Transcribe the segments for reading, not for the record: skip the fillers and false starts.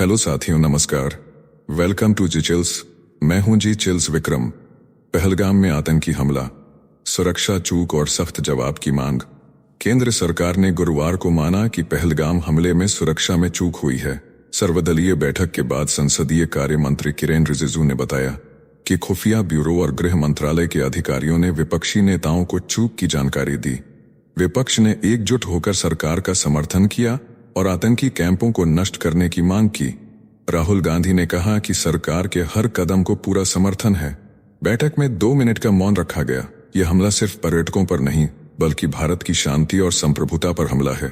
Hello साथियों, नमस्कार। Welcome to G chills. मैं हूं जी चिल्स विक्रम। पहलगाम में आतंकी हमला, सुरक्षा चूक और सख्त जवाब की मांग। केंद्र सरकार ने गुरुवार को माना कि पहलगाम हमले में सुरक्षा में चूक हुई है। सर्वदलीय बैठक के बाद संसदीय कार्य मंत्री किरेन रिजिजू ने बताया कि खुफिया ब्यूरो और गृह मंत्रालय के अधिकारियों ने विपक्षी नेताओं को चूक की जानकारी दी। विपक्ष ने एकजुट होकर सरकार का समर्थन किया और आतंकी कैंपों को नष्ट करने की मांग की। राहुल गांधी ने कहा कि सरकार के हर कदम को पूरा समर्थन है। बैठक में 2 मिनट का मौन रखा गया। यह हमला सिर्फ पर्यटकों पर नहीं, बल्कि भारत की शांति और संप्रभुता पर हमला है।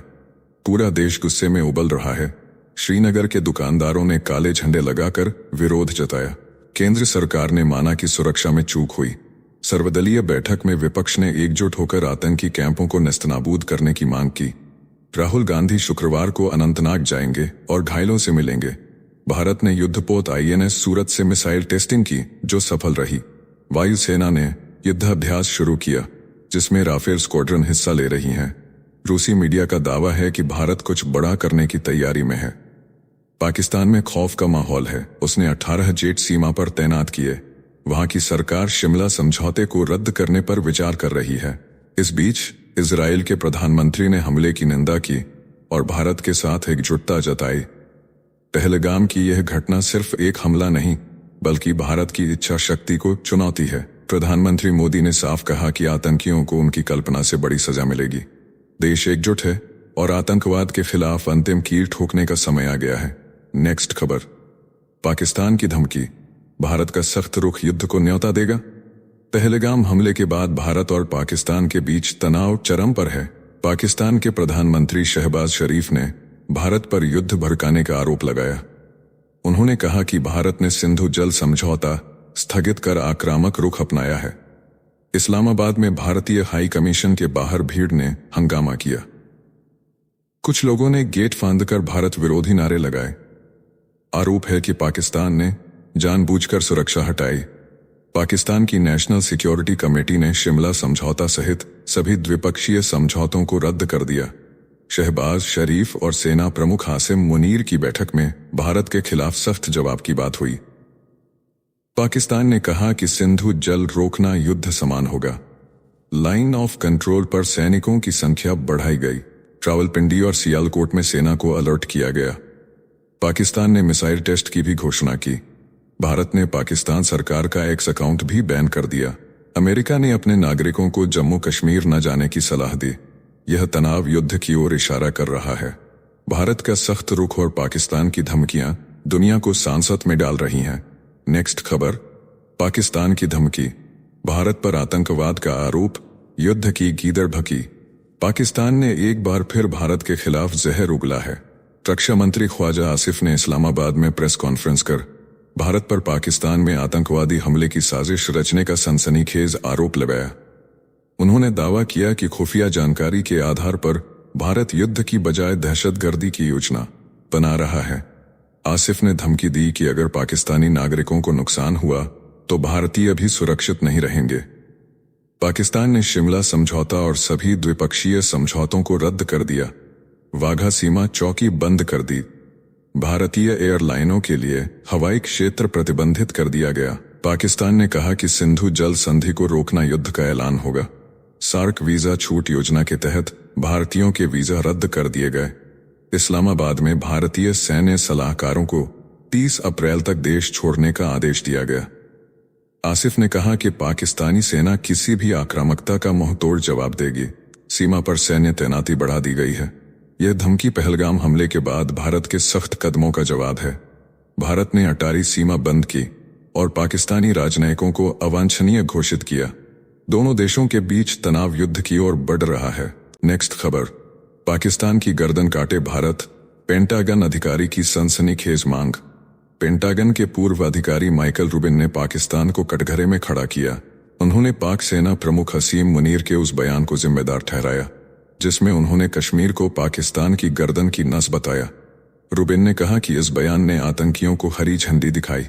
पूरा देश गुस्से में उबल रहा है। श्रीनगर के दुकानदारों ने काले झंडे लगाकर विरोध जताया। केंद्र सरकार ने माना कि सुरक्षा में चूक हुई। सर्वदलीय बैठक में विपक्ष ने एकजुट होकर आतंकी कैंपों को नेस्तनाबूद करने की मांग की। राहुल गांधी शुक्रवार को अनंतनाग जाएंगे और घायलों से मिलेंगे। भारत ने युद्धपोत INS सूरत से मिसाइल टेस्टिंग की, जो सफल रही। वायुसेना ने युद्धाभ्यास शुरू किया, जिसमें राफेल स्क्वाड्रन हिस्सा ले रही हैं। रूसी मीडिया का दावा है कि भारत कुछ बड़ा करने की तैयारी में है। पाकिस्तान में खौफ का माहौल है। उसने 18 जेट सीमा पर तैनात किए। वहां की सरकार शिमला समझौते को रद्द करने पर विचार कर रही है। इस बीच इजराइल के प्रधानमंत्री ने हमले की निंदा की और भारत के साथ एकजुटता जताई। पहलगाम की यह घटना सिर्फ एक हमला नहीं, बल्कि भारत की इच्छा शक्ति को चुनौती है। प्रधानमंत्री मोदी ने साफ कहा कि आतंकियों को उनकी कल्पना से बड़ी सजा मिलेगी। देश एकजुट है और आतंकवाद के खिलाफ अंतिम कील ठोकने का समय आ गया है। नेक्स्ट खबर। पाकिस्तान की धमकी, भारत का सख्त रुख युद्ध को न्योता देगा। पहलगाम हमले के बाद भारत और पाकिस्तान के बीच तनाव चरम पर है। पाकिस्तान के प्रधानमंत्री शहबाज शरीफ ने भारत पर युद्ध भड़काने का आरोप लगाया। उन्होंने कहा कि भारत ने सिंधु जल समझौता स्थगित कर आक्रामक रुख अपनाया है। इस्लामाबाद में भारतीय हाई कमीशन के बाहर भीड़ ने हंगामा किया। कुछ लोगों ने गेट फांदकर भारत विरोधी नारे लगाए। आरोप है कि पाकिस्तान ने जानबूझकर सुरक्षा हटाई। पाकिस्तान की नेशनल सिक्योरिटी कमेटी ने शिमला समझौता सहित सभी द्विपक्षीय समझौतों को रद्द कर दिया। शहबाज शरीफ और सेना प्रमुख आसिम मुनीर की बैठक में भारत के खिलाफ सख्त जवाब की बात हुई। पाकिस्तान ने कहा कि सिंधु जल रोकना युद्ध समान होगा। लाइन ऑफ कंट्रोल पर सैनिकों की संख्या बढ़ाई गई। रावलपिंडी और सियालकोट में सेना को अलर्ट किया गया। पाकिस्तान ने मिसाइल टेस्ट की भी घोषणा की। भारत ने पाकिस्तान सरकार का एक्स अकाउंट भी बैन कर दिया। अमेरिका ने अपने नागरिकों को जम्मू कश्मीर न जाने की सलाह दी। यह तनाव युद्ध की ओर इशारा कर रहा है। भारत का सख्त रुख और पाकिस्तान की धमकियां दुनिया को सांसत में डाल रही हैं। नेक्स्ट खबर। पाकिस्तान की धमकी, भारत पर आतंकवाद का आरोप, युद्ध की गीदड़ भकी। पाकिस्तान ने एक बार फिर भारत के खिलाफ जहर उगला है। रक्षा मंत्री ख्वाजा आसिफ ने इस्लामाबाद में प्रेस कॉन्फ्रेंस कर भारत पर पाकिस्तान में आतंकवादी हमले की साजिश रचने का सनसनीखेज आरोप लगाया। उन्होंने दावा किया कि खुफिया जानकारी के आधार पर भारत युद्ध की बजाय दहशतगर्दी की योजना बना रहा है। आसिफ ने धमकी दी कि अगर पाकिस्तानी नागरिकों को नुकसान हुआ तो भारतीय भी सुरक्षित नहीं रहेंगे। पाकिस्तान ने शिमला समझौता और सभी द्विपक्षीय समझौतों को रद्द कर दिया। वाघा सीमा चौकी बंद कर दी। भारतीय एयरलाइनों के लिए हवाई क्षेत्र प्रतिबंधित कर दिया गया। पाकिस्तान ने कहा कि सिंधु जल संधि को रोकना युद्ध का ऐलान होगा। सार्क वीजा छूट योजना के तहत भारतीयों के वीजा रद्द कर दिए गए। इस्लामाबाद में भारतीय सैन्य सलाहकारों को 30 अप्रैल तक देश छोड़ने का आदेश दिया गया। आसिफ ने कहा कि पाकिस्तानी सेना किसी भी आक्रामकता का मुंहतोड़ जवाब देगी। सीमा पर सैन्य तैनाती बढ़ा दी गई है। यह धमकी पहलगाम हमले के बाद भारत के सख्त कदमों का जवाब है। भारत ने अटारी सीमा बंद की और पाकिस्तानी राजनयिकों को अवांछनीय घोषित किया। दोनों देशों के बीच तनाव युद्ध की ओर बढ़ रहा है। नेक्स्ट खबर। पाकिस्तान की गर्दन काटे भारत, पेंटागन अधिकारी की सनसनीखेज मांग। पेंटागन के पूर्व अधिकारी माइकल रूबिन ने पाकिस्तान को कटघरे में खड़ा किया। उन्होंने पाक सेना प्रमुख आसिम मुनीर के उस बयान को जिम्मेदार ठहराया जिसमें उन्होंने कश्मीर को पाकिस्तान की गर्दन की नस बताया। रूबिन ने कहा कि इस बयान ने आतंकियों को हरी झंडी दिखाई।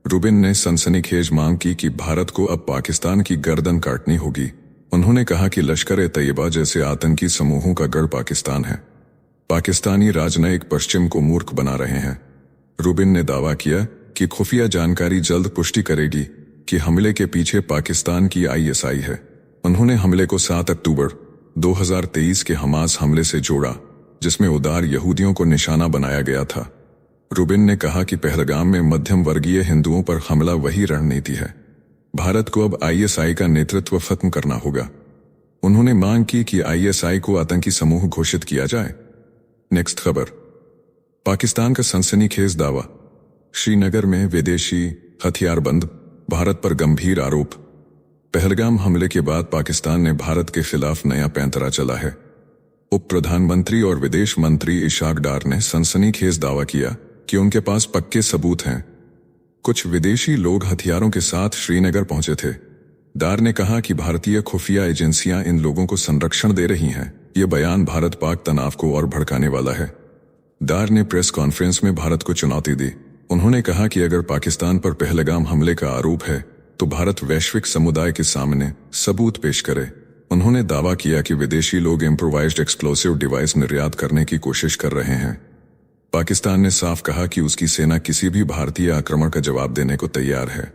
रूबिन ने सनसनीखेज मांग की कि भारत को अब पाकिस्तान की गर्दन काटनी होगी। उन्होंने कहा कि लश्कर-ए-तैयबा जैसे आतंकी समूहों का गढ़ पाकिस्तान है। पाकिस्तानी राजनयिक पश्चिम को मूर्ख बना रहे हैं। रूबिन ने दावा किया कि खुफिया जानकारी जल्द पुष्टि करेगी कि हमले के पीछे पाकिस्तान की आईएसआई है। उन्होंने हमले को 7 अक्टूबर 2023 के हमास हमले से जोड़ा, जिसमें उदार यहूदियों को निशाना बनाया गया था। रूबिन ने कहा कि पहलगाम में मध्यम वर्गीय हिंदुओं पर हमला वही रणनीति है। भारत को अब आईएसआई का नेतृत्व खत्म करना होगा। उन्होंने मांग की कि आईएसआई को आतंकी समूह घोषित किया जाए। नेक्स्ट खबर, पाकिस्तान का सनसनीखेज दावा, श्रीनगर में विदेशी हथियारबंद, भारत पर गंभीर आरोप। पहलगाम हमले के बाद पाकिस्तान ने भारत के खिलाफ नया पैंतरा चला है। उप प्रधानमंत्री और विदेश मंत्री इशाक डार ने सनसनीखेज दावा किया कि उनके पास पक्के सबूत हैं। कुछ विदेशी लोग हथियारों के साथ श्रीनगर पहुंचे थे। डार ने कहा कि भारतीय खुफिया एजेंसियां इन लोगों को संरक्षण दे रही हैं। यह बयान भारत पाक तनाव को और भड़काने वाला है। डार ने प्रेस कॉन्फ्रेंस में भारत को चुनौती दी। उन्होंने कहा कि अगर पाकिस्तान पर पहलगाम हमले का आरोप है तो भारत वैश्विक समुदाय के सामने सबूत पेश करे। उन्होंने दावा किया कि विदेशी लोग इम्प्रोवाइज्ड एक्सप्लोसिव डिवाइस निर्यात करने की कोशिश कर रहे हैं। पाकिस्तान ने साफ कहा कि उसकी सेना किसी भी भारतीय आक्रमण का जवाब देने को तैयार है।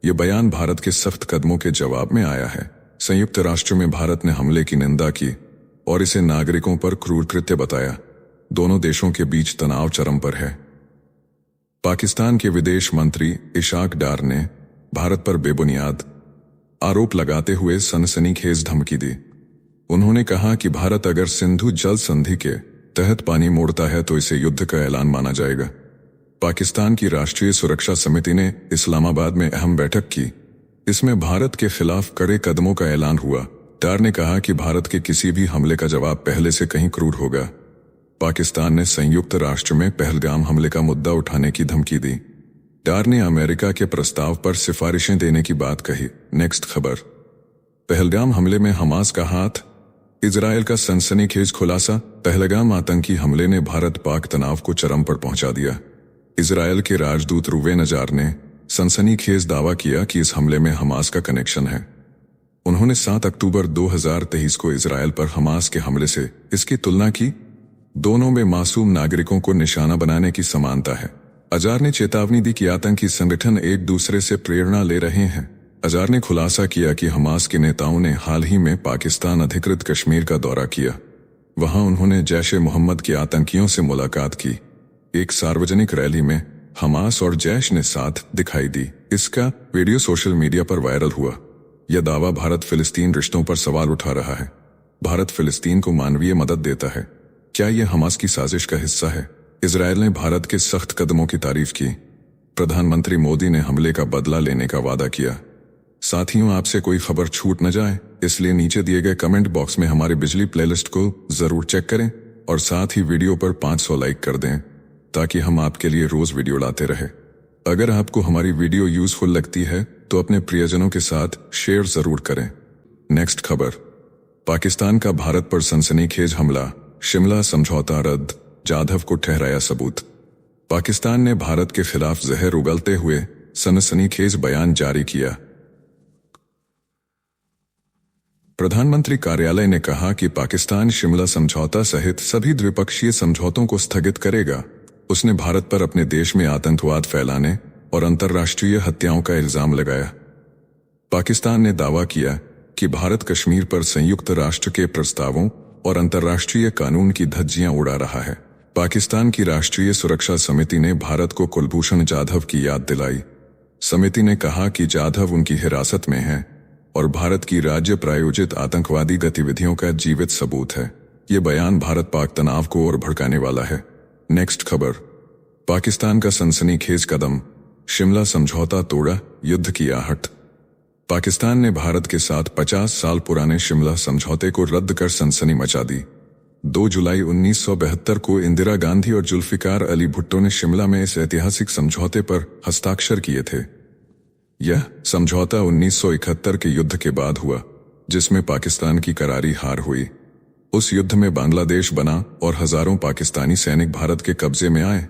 यह बयान भारत के सख्त कदमों के जवाब में आया है। संयुक्त राष्ट्र में भारत ने हमले की निंदा की और इसे नागरिकों पर क्रूर कृत्य बताया। दोनों देशों के बीच तनाव चरम पर है। पाकिस्तान के विदेश मंत्री इशाक डार ने भारत पर बेबुनियाद आरोप लगाते हुए सनसनीखेज धमकी दी। उन्होंने कहा कि भारत अगर सिंधु जल संधि के तहत पानी मोड़ता है तो इसे युद्ध का ऐलान माना जाएगा। पाकिस्तान की राष्ट्रीय सुरक्षा समिति ने इस्लामाबाद में अहम बैठक की। इसमें भारत के खिलाफ कड़े कदमों का ऐलान हुआ। डार ने कहा कि भारत के किसी भी हमले का जवाब पहले से कहीं क्रूर होगा। पाकिस्तान ने संयुक्त राष्ट्र में पहलगाम हमले का मुद्दा उठाने की धमकी दी। डार ने अमेरिका के प्रस्ताव पर सिफारिशें देने की बात कही। नेक्स्ट खबर, पहलगाम हमले में हमास का हाथ, इजरायल का सनसनीखेज खुलासा। पहलगाम आतंकी हमले ने भारत पाक तनाव को चरम पर पहुंचा दिया। इजरायल के राजदूत रुवेन अजार ने सनसनीखेज दावा किया कि इस हमले में हमास का कनेक्शन है। उन्होंने 7 अक्टूबर 2023 को इजरायल पर हमास के हमले से इसकी तुलना की। दोनों में मासूम नागरिकों को निशाना बनाने की समानता है। अजार ने चेतावनी दी कि आतंकी संगठन एक दूसरे से प्रेरणा ले रहे हैं। अजार ने खुलासा किया कि हमास के नेताओं ने हाल ही में पाकिस्तान अधिकृत कश्मीर का दौरा किया। वहां उन्होंने जैश-ए मोहम्मद के आतंकियों से मुलाकात की। एक सार्वजनिक रैली में हमास और जैश ने साथ दिखाई दी। इसका वीडियो सोशल मीडिया पर वायरल हुआ। यह दावा भारत फिलिस्तीन रिश्तों पर सवाल उठा रहा है। भारत फिलिस्तीन को मानवीय मदद देता है। क्या यह हमास की साजिश का हिस्सा है? इजरायल ने भारत के सख्त कदमों की तारीफ की। प्रधानमंत्री मोदी ने हमले का बदला लेने का वादा किया। साथियों, आपसे कोई खबर छूट न जाए, इसलिए नीचे दिए गए कमेंट बॉक्स में हमारे बिजली प्लेलिस्ट को जरूर चेक करें और साथ ही वीडियो पर 500 लाइक कर दें ताकि हम आपके लिए रोज वीडियो लाते रहे। अगर आपको हमारी वीडियो यूजफुल लगती है तो अपने प्रियजनों के साथ शेयर जरूर करें। नेक्स्ट खबर, पाकिस्तान का भारत पर सनसनीखेज हमला, शिमला समझौता रद्द, जाधव को ठहराया सबूत। पाकिस्तान ने भारत के खिलाफ जहर उगलते हुए सनसनीखेज बयान जारी किया। प्रधानमंत्री कार्यालय ने कहा कि पाकिस्तान शिमला समझौता सहित सभी द्विपक्षीय समझौतों को स्थगित करेगा। उसने भारत पर अपने देश में आतंकवाद फैलाने और अंतर्राष्ट्रीय हत्याओं का इल्जाम लगाया। पाकिस्तान ने दावा किया कि भारत कश्मीर पर संयुक्त राष्ट्र के प्रस्तावों और अंतर्राष्ट्रीय कानून की धज्जियां उड़ा रहा है। पाकिस्तान की राष्ट्रीय सुरक्षा समिति ने भारत को कुलभूषण जाधव की याद दिलाई। समिति ने कहा कि जाधव उनकी हिरासत में है और भारत की राज्य प्रायोजित आतंकवादी गतिविधियों का जीवित सबूत है। ये बयान भारत पाक तनाव को और भड़काने वाला है। नेक्स्ट खबर, पाकिस्तान का सनसनीखेज कदम, शिमला समझौता तोड़ा, युद्ध की आहट। पाकिस्तान ने भारत के साथ 50 साल पुराने शिमला समझौते को रद्द कर सनसनी मचा दी। 2 जुलाई 1972 को इंदिरा गांधी और जुल्फिकार अली भुट्टो ने शिमला में इस ऐतिहासिक समझौते पर हस्ताक्षर किए थे। यह समझौता 1971 के युद्ध के बाद हुआ, जिसमें पाकिस्तान की करारी हार हुई। उस युद्ध में बांग्लादेश बना और हजारों पाकिस्तानी सैनिक भारत के कब्जे में आए।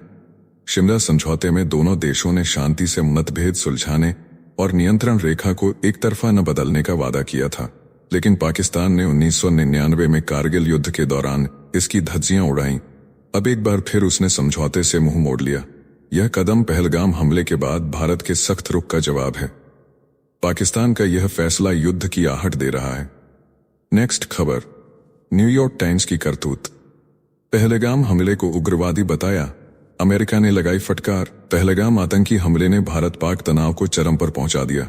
शिमला समझौते में दोनों देशों ने शांति से मतभेद सुलझाने और नियंत्रण रेखा को एक तरफा न बदलने का वादा किया था, लेकिन पाकिस्तान ने 1999 में कारगिल युद्ध के दौरान इसकी धज्जियां उड़ाईं। अब एक बार फिर उसने समझौते से मुंह मोड़ लिया। यह कदम पहलगाम हमले के बाद भारत के सख्त रुख का जवाब है। पाकिस्तान का यह फैसला युद्ध की आहट दे रहा है। नेक्स्ट खबर, न्यूयॉर्क टाइम्स की करतूत। पहलगाम हमले को उग्रवादी बताया, अमेरिका ने लगाई फटकार। पहलगाम आतंकी हमले ने भारत पाक तनाव को चरम पर पहुंचा दिया।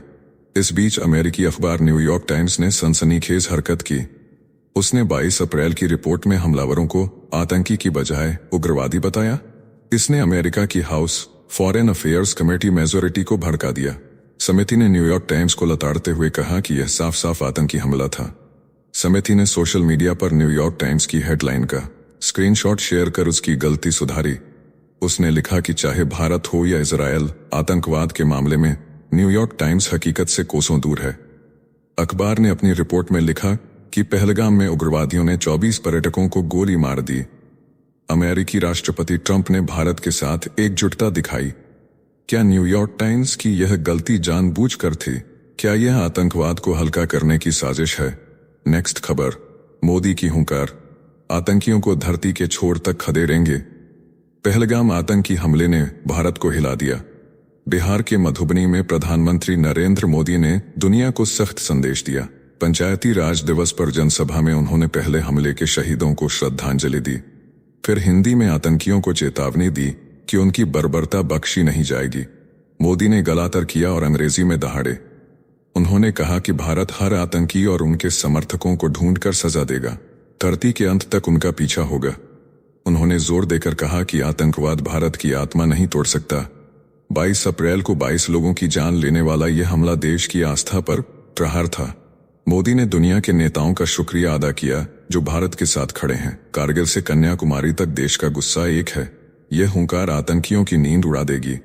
इस बीच अमेरिकी अखबार न्यूयॉर्क टाइम्स ने सनसनीखेज हरकत की। उसने 22 अप्रैल की रिपोर्ट में हमलावरों को आतंकी की बजाय उग्रवादी बताया। इसने अमेरिका की house foreign affairs committee majority को भड़का दिया। समिति ने न्यूयॉर्क टाइम्स को लताड़ते हुए कहा कि यह साफ साफ आतंकी हमला था। समिति ने सोशल मीडिया पर न्यूयॉर्क टाइम्स की हेडलाइन का स्क्रीनशॉट शेयर कर उसकी गलती सुधारी। उसने लिखा कि चाहे भारत हो या इजरायल, आतंकवाद के मामले में न्यूयॉर्क टाइम्स हकीकत से कोसों दूर है। अखबार ने अपनी रिपोर्ट में लिखा कि पहलगाम में उग्रवादियों ने 24 पर्यटकों को गोली मार दी। अमेरिकी राष्ट्रपति ट्रंप ने भारत के साथ एकजुटता दिखाई। क्या न्यूयॉर्क टाइम्स की यह गलती जानबूझकर थी? क्या यह आतंकवाद को हल्का करने की साजिश है? नेक्स्ट खबर, मोदी की हुंकार, आतंकियों को धरती के छोर तक खदेड़ेंगे। पहलगाम आतंकी हमले ने भारत को हिला दिया। बिहार के मधुबनी में प्रधानमंत्री नरेंद्र मोदी ने दुनिया को सख्त संदेश दिया। पंचायती राज दिवस पर जनसभा में उन्होंने पहले हमले के शहीदों को श्रद्धांजलि दी, फिर हिंदी में आतंकियों को चेतावनी दी कि उनकी बर्बरता बख्शी नहीं जाएगी। मोदी ने गलातर किया और अंग्रेजी में दहाड़े। उन्होंने कहा कि भारत हर आतंकी और उनके समर्थकों को ढूंढकर सजा देगा, धरती के अंत तक उनका पीछा होगा। उन्होंने जोर देकर कहा कि आतंकवाद भारत की आत्मा नहीं तोड़ सकता। 22 अप्रैल को 22 लोगों की जान लेने वाला यह हमला देश की आस्था पर प्रहार था। मोदी ने दुनिया के नेताओं का शुक्रिया अदा किया जो भारत के साथ खड़े हैं। कारगिल से कन्याकुमारी तक देश का गुस्सा एक है। यह हुंकार आतंकियों की नींद उड़ा देगी।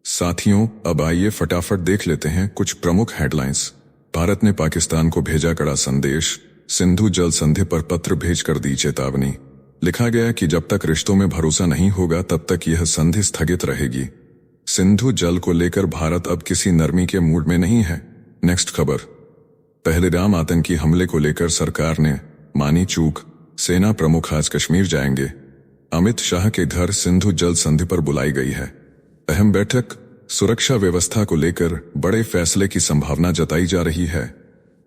साथियों, अब आइए फटाफट देख लेते हैं कुछ प्रमुख हेडलाइंस। भारत ने पाकिस्तान को भेजा कड़ा संदेश, सिंधु जल संधि पर पत्र भेजकर दी चेतावनी। लिखा गया कि जब तक रिश्तों में भरोसा नहीं होगा तब तक यह संधि स्थगित रहेगी। सिंधु जल को लेकर भारत अब किसी नरमी के मूड में नहीं है। नेक्स्ट खबर, पहलगाम आतंकी हमले को लेकर सरकार ने मानी चूक, सेना प्रमुख आज कश्मीर जाएंगे। अमित शाह के घर सिंधु जल संधि पर बुलाई गई है अहम बैठक। सुरक्षा व्यवस्था को लेकर बड़े फैसले की संभावना जताई जा रही है।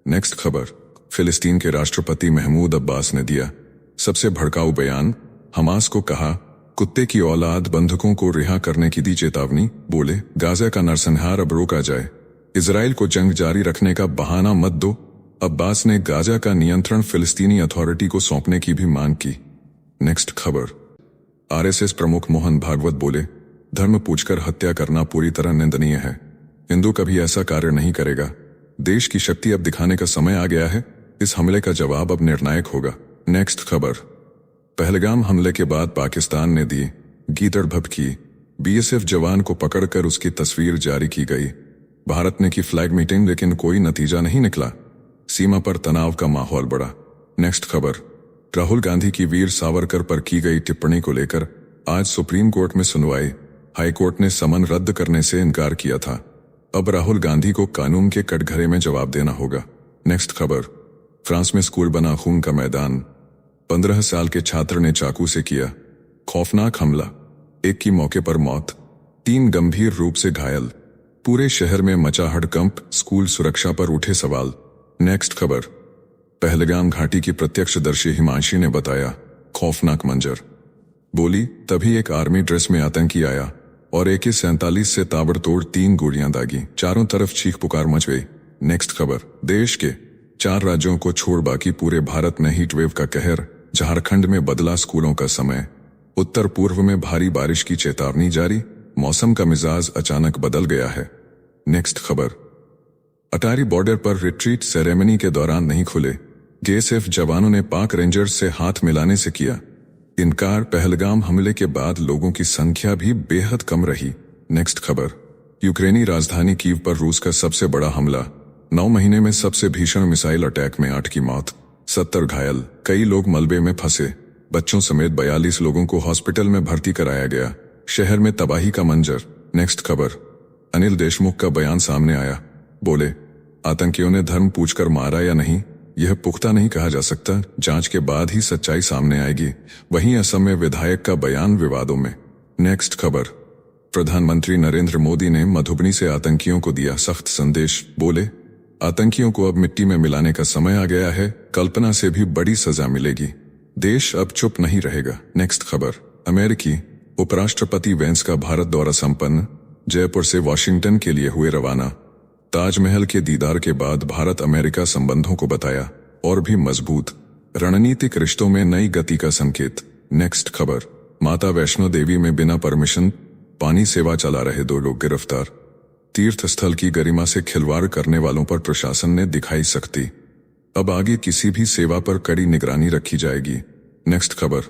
नेक्स्ट खबर, फिलिस्तीन के राष्ट्रपति महमूद अब्बास ने दिया सबसे भड़काऊ बयान। हमास को कहा कुत्ते की औलाद बंधकों को रिहा करने की दी चेतावनी। बोले गाजा का नरसंहार अब रोका जाए, इजराइल को जंग जारी रखने का बहाना मत दो। अब्बास ने गाजा का नियंत्रण फिलिस्तीनी अथॉरिटी को सौंपने की भी मांग की। नेक्स्ट खबर, आरएसएस प्रमुख मोहन भागवत बोले धर्म पूछकर हत्या करना पूरी तरह निंदनीय है। हिंदू कभी ऐसा कार्य नहीं करेगा। देश की शक्ति अब दिखाने का समय आ गया है। इस हमले का जवाब अब निर्णायक होगा। नेक्स्ट खबर, पहलगाम हमले के बाद पाकिस्तान ने दी गीदड़ भभकी। बीएसएफ जवान को पकड़कर उसकी तस्वीर जारी की गई। भारत ने की फ्लैग मीटिंग लेकिन कोई नतीजा नहीं निकला। सीमा पर तनाव का माहौल बढ़ा। नेक्स्ट खबर, राहुल गांधी की वीर सावरकर पर की गई टिप्पणी को लेकर आज सुप्रीम कोर्ट में सुनवाई। हाई कोर्ट ने समन रद्द करने से इनकार किया था। अब राहुल गांधी को कानून के कटघरे में जवाब देना होगा। नेक्स्ट खबर, फ्रांस में स्कूल बना खून का मैदान। 15 साल के छात्र ने चाकू से किया खौफनाक हमला। एक की मौके पर मौत, 3 गंभीर रूप से घायल। पूरे शहर में मचा हड़कंप। स्कूल सुरक्षा पर उठे सवाल। नेक्स्ट खबर, पहलगाम घाटी की प्रत्यक्षदर्शी हिमांशी ने बताया खौफनाक मंजर। बोली तभी एक आर्मी ड्रेस में आतंकी आया और AK-47 से ताबड़तोड़ 3 गोलियां दागी। चारों तरफ चीख पुकार मच गई। नेक्स्ट खबर, देश के 4 राज्यों को छोड़ बाकी पूरे भारत में हीट वेव का कहर। झारखंड में बदला स्कूलों का समय। उत्तर पूर्व में भारी बारिश की चेतावनी जारी। मौसम का मिजाज अचानक बदल गया है। नेक्स्ट खबर, अटारी बॉर्डर पर रिट्रीट सेरेमनी के दौरान नहीं खुले। बीएसएफ जवानों ने पाक रेंजर्स से हाथ मिलाने से किया इनकार। पहलगाम हमले के बाद लोगों की संख्या भी बेहद कम रही। नेक्स्ट खबर, यूक्रेनी राजधानी कीव पर रूस का सबसे बड़ा हमला। 9 महीने में सबसे भीषण मिसाइल अटैक में 8 की मौत, 70 घायल। कई लोग मलबे में फंसे। बच्चों समेत 42 लोगों को हॉस्पिटल में भर्ती कराया गया। शहर में तबाही का मंजर। नेक्स्ट खबर, अनिल देशमुख का बयान सामने आया। बोले आतंकियों ने धर्म पूछकर मारा या नहीं यह पुख्ता नहीं कहा जा सकता, जांच के बाद ही सच्चाई सामने आएगी। वहीं असम में विधायक का बयान विवादों में। नेक्स्ट खबर, प्रधानमंत्री नरेंद्र मोदी ने मधुबनी से आतंकियों को दिया सख्त संदेश, बोले आतंकियों को अब मिट्टी में मिलाने का समय आ गया है, कल्पना से भी बड़ी सजा मिलेगी, देश अब चुप नहीं रहेगा। नेक्स्ट खबर, अमेरिकी उपराष्ट्रपति वेंस का भारत दौरा संपन्न, जयपुर से वॉशिंगटन के लिए हुए रवाना। ताजमहल के दीदार के बाद भारत अमेरिका संबंधों को बताया और भी मजबूत, रणनीतिक रिश्तों में नई गति का संकेत। नेक्स्ट खबर, माता वैष्णो देवी में बिना परमिशन पानी सेवा चला रहे 2 लोग गिरफ्तार। तीर्थ स्थल की गरिमा से खिलवाड़ करने वालों पर प्रशासन ने दिखाई सख्ती, अब आगे किसी भी सेवा पर कड़ी निगरानी रखी जाएगी। नेक्स्ट खबर,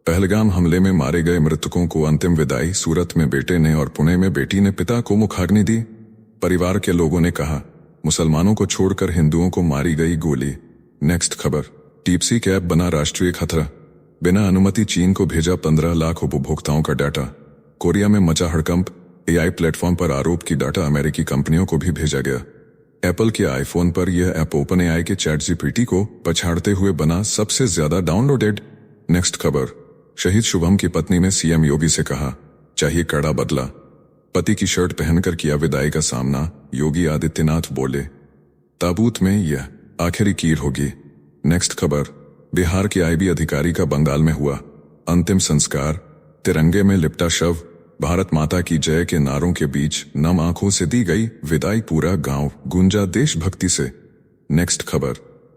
पहलगाम हमले में मारे गए मृतकों को अंतिम विदाई, सूरत में बेटे ने और पुणे में बेटी ने पिता को मुखाग्नि दी। परिवार के लोगों ने कहा मुसलमानों को छोड़कर हिंदुओं को मारी गई गोली। नेक्स्ट खबर, डीपसीक ऐप बना राष्ट्रीय खतरा, बिना अनुमति चीन को भेजा 15 लाख उपभोक्ताओं का डाटा। कोरिया में मचा हड़कंप, एआई प्लेटफॉर्म पर आरोप की डाटा अमेरिकी कंपनियों को भी भेजा गया। एप्पल के आईफोन पर यह ऐप ओपन एआई के चैट जीपीटी को पछाड़ते हुए बना सबसे ज्यादा डाउनलोडेड। नेक्स्ट खबर, शहीद शुभम की पत्नी ने सीएम योगी से कहा चाहिए कड़ा बदला, पति की शर्ट पहनकर किया विदाई का सामना, योगी आदित्यनाथ बोले ताबूत में यह आखिरी कील होगी। नेक्स्ट खबर, बिहार के आईबी अधिकारी का बंगाल में हुआ अंतिम संस्कार, तिरंगे में लिपटा शव, भारत माता की जय के नारों के बीच नम आंखों से दी गई विदाई, पूरा गांव गूंजा देशभक्ति से। नेक्स्ट खबर,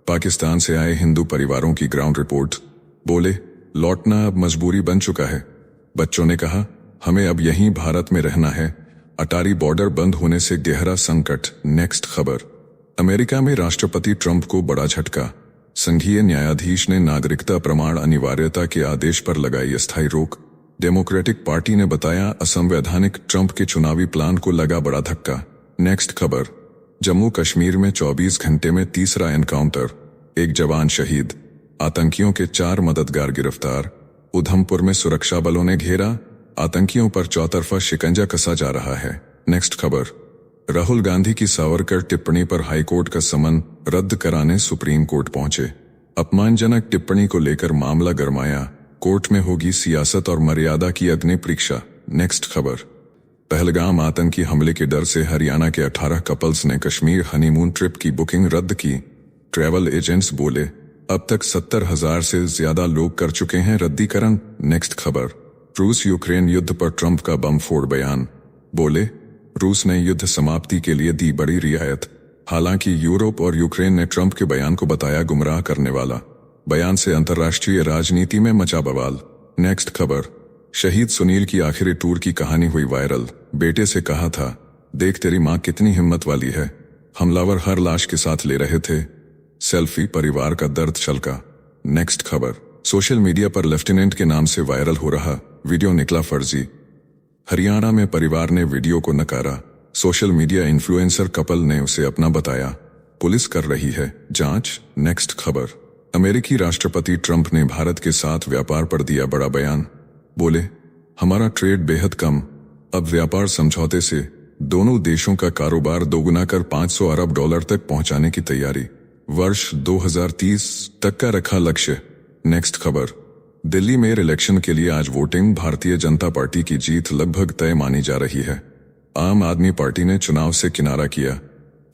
पाकिस्तान से आए हिंदू परिवारों की ग्राउंड रिपोर्ट, बोले लौटना अब मजबूरी बन चुका है। बच्चों ने कहा हमें अब यहीं भारत में रहना है, अटारी बॉर्डर बंद होने से गहरा संकट। नेक्स्ट खबर, अमेरिका में राष्ट्रपति ट्रंप को बड़ा झटका, संघीय न्यायाधीश ने नागरिकता प्रमाण अनिवार्यता के आदेश पर लगाई अस्थायी रोक। डेमोक्रेटिक पार्टी ने बताया असंवैधानिक, ट्रंप के चुनावी प्लान को लगा बड़ा धक्का। नेक्स्ट खबर, जम्मू कश्मीर में 24 घंटे में तीसरा एनकाउंटर, 1 जवान शहीद, आतंकियों के 4 मददगार गिरफ्तार। उधमपुर में सुरक्षा बलों ने घेरा, आतंकियों पर चौतरफा शिकंजा कसा जा रहा है। नेक्स्ट खबर, राहुल गांधी की सावरकर टिप्पणी पर हाईकोर्ट का समन रद्द कराने सुप्रीम कोर्ट पहुंचे। अपमानजनक टिप्पणी को लेकर मामला गरमाया, कोर्ट में होगी सियासत और मर्यादा की अग्नि परीक्षा। नेक्स्ट खबर, पहलगाम आतंकी हमले के डर से हरियाणा के 18 कपल्स ने कश्मीर हनीमून ट्रिप की बुकिंग रद्द की। ट्रैवल एजेंट्स बोले अब तक 70,000 से ज्यादा लोग कर चुके हैं रद्दीकरण। नेक्स्ट खबर, रूस यूक्रेन युद्ध पर ट्रंप का बम फोड़ बयान, बोले रूस ने युद्ध समाप्ति के लिए दी बड़ी रियायत। हालांकि यूरोप और यूक्रेन ने ट्रंप के बयान को बताया गुमराह करने वाला। बयान से अंतर्राष्ट्रीय राजनीति में मचा बवाल। नेक्स्ट खबर, शहीद सुनील की आखिरी टूर की कहानी हुई वायरल, बेटे से कहा था देख तेरी माँ कितनी हिम्मत वाली है, हमलावर हर लाश के साथ ले रहे थे सेल्फी, परिवार का दर्द छलका। नेक्स्ट खबर, सोशल मीडिया पर लेफ्टिनेंट के नाम से वायरल हो रहा वीडियो निकला फर्जी। हरियाणा में परिवार ने वीडियो को नकारा, सोशल मीडिया इन्फ्लुएंसर कपल ने उसे अपना बताया, पुलिस कर रही है जांच। नेक्स्ट खबर, अमेरिकी राष्ट्रपति ट्रंप ने भारत के साथ व्यापार पर दिया बड़ा बयान, बोले हमारा ट्रेड बेहद कम, अब व्यापार समझौते से दोनों देशों का कारोबार दोगुना कर $500 अरब तक पहुंचाने की तैयारी, वर्ष 2030 तक का रखा लक्ष्य। नेक्स्ट खबर, दिल्ली में इलेक्शन के लिए आज वोटिंग, भारतीय जनता पार्टी की जीत लगभग तय मानी जा रही है। आम आदमी पार्टी ने चुनाव से किनारा किया,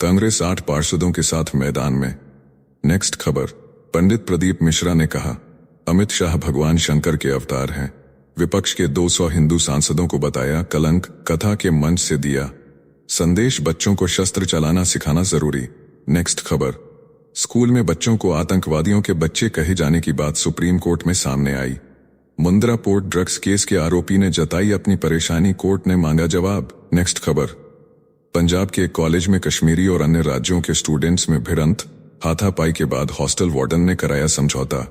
कांग्रेस 8 पार्षदों के साथ मैदान में। नेक्स्ट खबर, पंडित प्रदीप मिश्रा ने कहा अमित शाह भगवान शंकर के अवतार हैं, विपक्ष के 200 हिंदू सांसदों को बताया कलंक, कथा के मंच से दिया संदेश, बच्चों को शस्त्र चलाना सिखाना जरूरी। नेक्स्ट खबर, स्कूल में बच्चों को आतंकवादियों के बच्चे कहे जाने की बात सुप्रीम कोर्ट में सामने आई। मुंद्रा पोर्ट ड्रग्स केस के आरोपी ने जताई अपनी परेशानी, कोर्ट ने मांगा जवाब। नेक्स्ट खबर, पंजाब के एक कॉलेज में कश्मीरी और अन्य राज्यों के स्टूडेंट्स में भिड़ंत, हाथापाई के बाद हॉस्टल वार्डन ने कराया समझौता।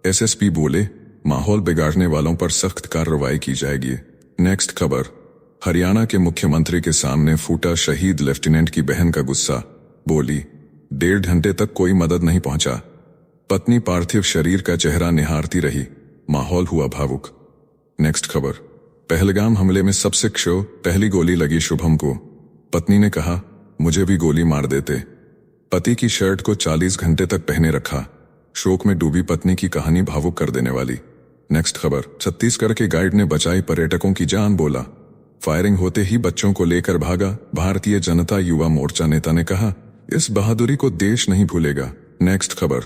एसएसपी बोले माहौल बिगाड़ने वालों पर सख्त कार्रवाई की जाएगी। नेक्स्ट खबर, हरियाणा के मुख्यमंत्री के सामने फूटा शहीद लेफ्टिनेंट की बहन का गुस्सा, बोली 1.5 घंटे तक कोई मदद नहीं पहुंचा, पत्नी पार्थिव शरीर का चेहरा निहारती रही, माहौल हुआ भावुक। नेक्स्ट खबर, पहलगाम हमले में सबसे क्षोभ, पहली गोली लगी शुभम को, पत्नी ने कहा मुझे भी गोली मार देते, पति की शर्ट को 40 घंटे तक पहने रखा, शोक में डूबी पत्नी की कहानी भावुक कर देने वाली। नेक्स्ट खबर, छत्तीसगढ़ के गाइड ने बचाई पर्यटकों की जान, बोला फायरिंग होते ही बच्चों को लेकर भागा। भारतीय जनता युवा मोर्चा नेता ने कहा, इस बहादुरी को देश नहीं भूलेगा। नेक्स्ट खबर,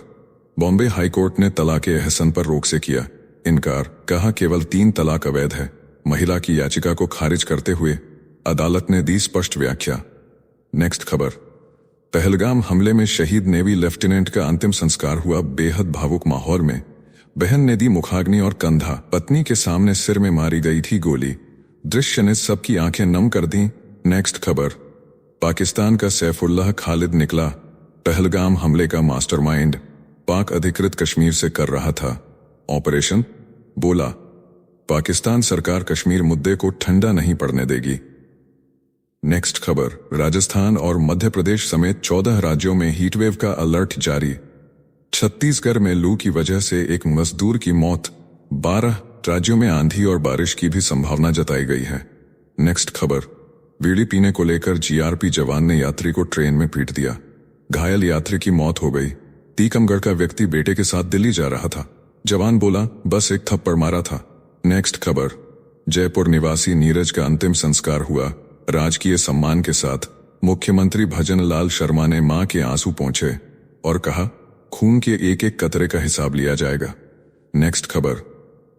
बॉम्बे हाईकोर्ट ने तलाक एहसन पर रोक से किया इनकार, कहा केवल 3 तलाक अवैध है। महिला की याचिका को खारिज करते हुए अदालत ने दी स्पष्ट व्याख्या। नेक्स्ट खबर, पहलगाम हमले में शहीद नेवी लेफ्टिनेंट का अंतिम संस्कार हुआ बेहद भावुक माहौल में। बहन ने दी मुखाग्नि और कंधा, पत्नी के सामने सिर में मारी गई थी गोली। दृश्य ने सबकी आंखें नम कर दी। नेक्स्ट खबर, पाकिस्तान का सैफुल्लाह खालिद निकला पहलगाम हमले का मास्टरमाइंड, पाक अधिकृत कश्मीर से कर रहा था ऑपरेशन। बोला, पाकिस्तान सरकार कश्मीर मुद्दे को ठंडा नहीं पड़ने देगी। नेक्स्ट खबर, राजस्थान और मध्य प्रदेश समेत 14 राज्यों में हीटवेव का अलर्ट जारी। छत्तीसगढ़ में लू की वजह से एक मजदूर की मौत। 12 राज्यों में आंधी और बारिश की भी संभावना जताई गई है। नेक्स्ट खबर, बीड़ी पीने को लेकर जीआरपी जवान ने यात्री को ट्रेन में पीट दिया, घायल यात्री की मौत हो गई। टीकमगढ़ का व्यक्ति बेटे के साथ दिल्ली जा रहा था, जवान बोला बस एक थप्पड़ मारा था। नेक्स्ट खबर, जयपुर निवासी नीरज का अंतिम संस्कार हुआ राजकीय सम्मान के साथ। मुख्यमंत्री भजन लाल शर्मा ने मां के आंसू पोंछे और कहा, खून के एक एक कतरे का हिसाब लिया जाएगा। नेक्स्ट खबर,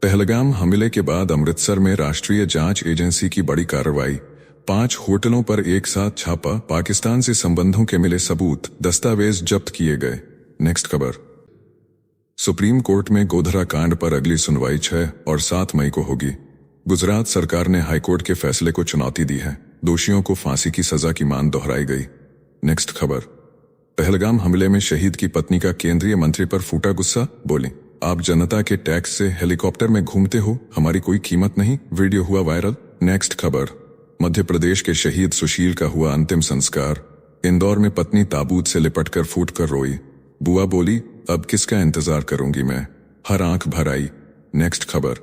पहलगाम हमले के बाद अमृतसर में राष्ट्रीय जांच एजेंसी की बड़ी कार्रवाई। 5 होटलों पर एक साथ छापा, पाकिस्तान से संबंधों के मिले सबूत, दस्तावेज जब्त किए गए। नेक्स्ट खबर, सुप्रीम कोर्ट में गोधरा कांड पर अगली सुनवाई 6 और 7 मई को होगी। गुजरात सरकार ने हाईकोर्ट के फैसले को चुनौती दी है, दोषियों को फांसी की सजा की मांग दोहराई गई। नेक्स्ट खबर, पहलगाम हमले में शहीद की पत्नी का केंद्रीय मंत्री पर फूटा गुस्सा, बोली, आप जनता के टैक्स से हेलीकॉप्टर में घूमते हो, हमारी कोई कीमत नहीं, वीडियो हुआ वायरल। नेक्स्ट खबर, मध्य प्रदेश के शहीद सुशील का हुआ अंतिम संस्कार। इंदौर में पत्नी ताबूत से लिपटकर फूटकर रोई, बुआ बोली अब किसका इंतजार करूंगी मैं, हर आंख भर आई। नेक्स्ट खबर,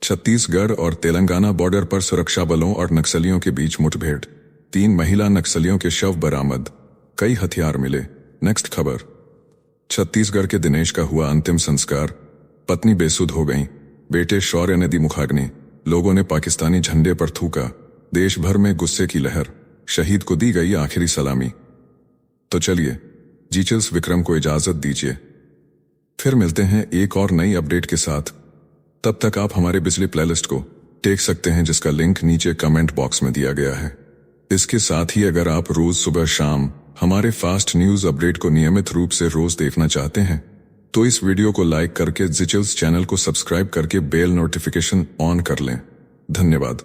छत्तीसगढ़ और तेलंगाना बॉर्डर पर सुरक्षा बलों और नक्सलियों के बीच मुठभेड़, 3 महिला नक्सलियों के शव बरामद, कई हथियार मिले। नेक्स्ट खबर, छत्तीसगढ़ के दिनेश का हुआ अंतिम संस्कार, पत्नी बेसुध हो गई, बेटे शौर्य ने दी मुखाग्नि, लोगों ने पाकिस्तानी झंडे पर थूका, देश भर में गुस्से की लहर, शहीद को दी गई आखिरी सलामी। तो चलिए जीचल्स विक्रम को इजाजत दीजिए, फिर मिलते हैं एक और नई अपडेट के साथ। तब तक आप हमारे बिजली प्लेलिस्ट को देख सकते हैं जिसका लिंक नीचे कमेंट बॉक्स में दिया गया है। इसके साथ ही अगर आप रोज सुबह शाम हमारे फास्ट न्यूज अपडेट को नियमित रूप से रोज देखना चाहते हैं तो इस वीडियो को लाइक करके जीचल्स चैनल को सब्सक्राइब करके बेल नोटिफिकेशन ऑन कर लें। धन्यवाद।